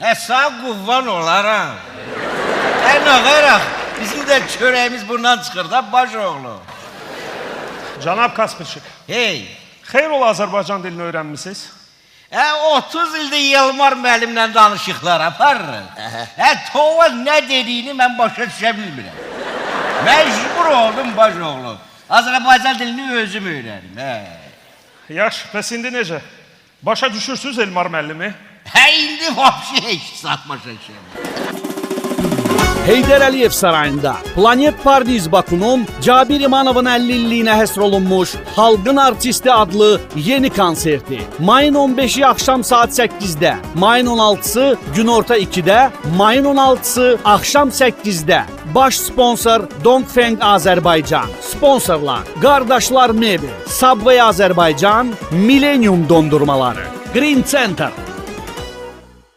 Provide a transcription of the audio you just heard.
Sağ quvvan olaram. Ne qaraq, bizim də çörəyimiz bundan çıxır da baş oğlu. Cənab Kaspırçık, Hey, xeyr ola Azərbaycan dilini öyrənmisiniz? 30 ildir Yılmar müəllimlə danışıqlar aparırıq. Tova nə dediyini mən başa düşə bilmirəm. Məcbur oldum baş oğlu. Azərbaycan dilini özüm öyrənim. Yaxşı, bəs indi necə? Başa düşürsünüz Elmar müəllimi? İndi vapşi heç satmaşacağım. Heydər Əliyev sarayında Planet Pardiz Bakunun Cabir İmanovun 50 illiyinə həsr olunmuş Xalqın Artisti adlı yeni konserti. Mayın 15-i axşam saat 8-də, mayın 16-sı günorta 2-də, mayın 16-sı axşam 8-də. Baş sponsor Dongfeng Azərbaycan. Sponsorlar Qardaşlar Mebel, Subway Azərbaycan, Millennium dondurmaları, Green Center,